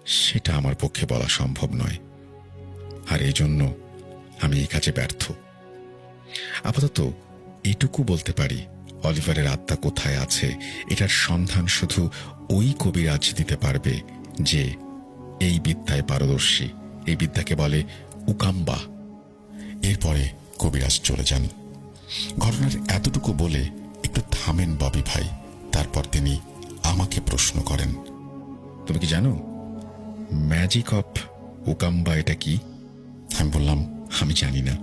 সেটা আমার পক্ষে বলা সম্ভব নয়, আর এই জন্য আমি এই কাজে ব্যর্থ। আপাতত এটুকু বলতে পারি, অলিভারের আত্মা কোথায় আছে এটার সন্ধান শুধু ওই কবিরাজ দিতে পারবে যে এই বিদ্যায় পারদর্শী। এই বিদ্যাকে বলে উকাম্বা। এরপরে কবিরাজ চলে যান। ঘটনার এতটুকু বলে একটু থামেন ববি ভাই। তারপর তিনি আমাকে প্রশ্ন করেন, তুমি কি জানো ম্যাজিক অফ উকাম্বা এটা কি? আমি বললাম, আমি জানি না।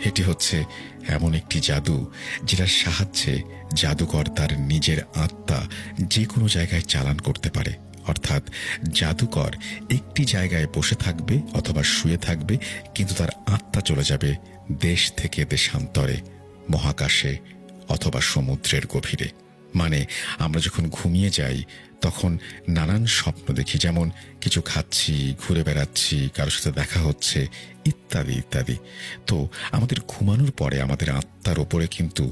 এটি হচ্ছে এমন একটি জাদু যেটার সাহায্যে জাদুকর তার নিজের আত্মা যে কোনো জায়গায় চালান করতে পারে। অর্থাৎ জাদুকর একটি জায়গায় বসে থাকবে অথবা শুয়ে থাকবে, কিন্তু তার আত্মা চলে যাবে দেশ থেকে দেশান্তরে, মহাকাশে অথবা সমুদ্রের গভীরে। মানে আমরা যখন ঘুমিয়ে যাই তখন নানান স্বপ্ন দেখি, যেমন কিছু খাচ্ছি, ঘুরে বেড়াচ্ছি, কারোর সাথে দেখা হচ্ছে, ইত্যাদি ইত্যাদি। তো আমাদের ঘুমানোর পরে আমাদের আত্মার ওপরে কিন্তু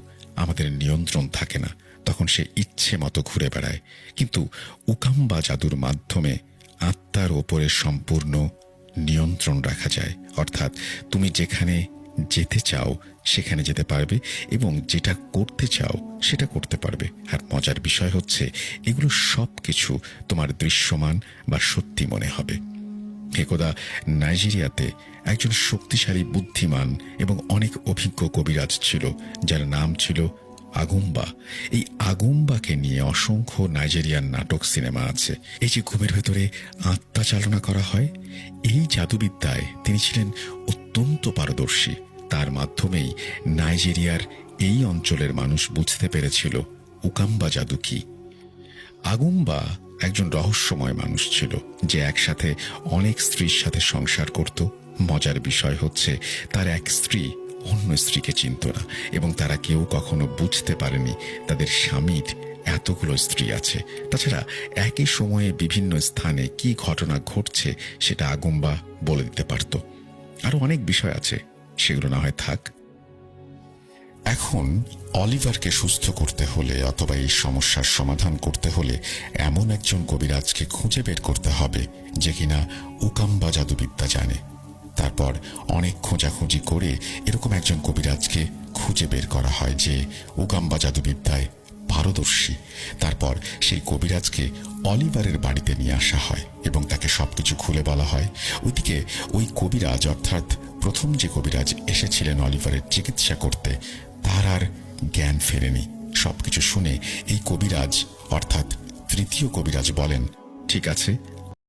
আমাদের নিয়ন্ত্রণ থাকে না, তখন সে ইচ্ছে মতো ঘুরে বেড়ায়। কিন্তু উকাম্বা জাদুর মাধ্যমে আত্মার ওপরে সম্পূর্ণ নিয়ন্ত্রণ রাখা যায়। অর্থাৎ তুমি যেখানে যেতে চাও সেখানে যেতে পারবে এবং যেটা করতে চাও সেটা করতে পারবে। আর মজার বিষয় হচ্ছে এগুলো সব কিছু তোমার দৃশ্যমান বা সত্যি মনে হবে। একদা নাইজেরিয়াতে একজন শক্তিশালী, বুদ্ধিমান এবং অনেক অভিজ্ঞ কবিরাজ ছিল, যার নাম ছিল আগুম্বা। এই আগুম্বাকে নিয়ে অসংখ্য নাইজেরিয়ান নাটক, সিনেমা আছে। এই যে ঘুমের ভেতরে আত্মা চালনা করা হয়, এই জাদুবিদ্যায় তিনি ছিলেন অত্যন্ত পারদর্শী। তার মাধ্যমেই নাইজেরিয়ার এই অঞ্চলের মানুষ বুঝতে পেরেছিল উকাম্বা জাদু কি। আগুম্বা একজন রহস্যময় মানুষ ছিল, যে একসাথে অনেক স্ত্রীর সাথে সংসার করত। মজার বিষয় হচ্ছে তার এক স্ত্রী অন্য স্ত্রীকে চিনত না, এবং তারা কেউ কখনো বুঝতে পারেনি তাদের স্বামীর এতগুলো স্ত্রী আছে। তাছাড়া একই সময়ে বিভিন্ন স্থানে কি ঘটনা ঘটছে সেটা আগুম্বা বলে দিতে পারত। আরো অনেক বিষয় আছে, সেগুলো না হয় থাক। এখন অলিভারকে সুস্থ করতে হলে অথবা এই সমস্যার সমাধান করতে হলে এমন একজন কবিরাজকে খুঁজে বের করতে হবে যে কিনা উকাম্বা জাদুবিদ্যা জানে। তারপর অনেক খোঁজাখুঁজি করে এরকম একজন কবিরাজকে খুঁজে বের করা হয় যে উকাম্বা জাদুবিদ্যায় পারদর্শী। তারপর সেই কবিরাজকে অলিভারের বাড়িতে নিয়ে আসা হয় এবং তাকে সবকিছু খুলে বলা হয়। ওইদিকে ওই কবিরাজ, অর্থাৎ প্রথম যে কবিরাজ এসেছিলেন অলিভারের চিকিৎসা করতে, তার আর জ্ঞান ফেরেনি। সবকিছু শুনে এই কবিরাজ, অর্থাৎ তৃতীয় কবিরাজ বলেন, ঠিক আছে,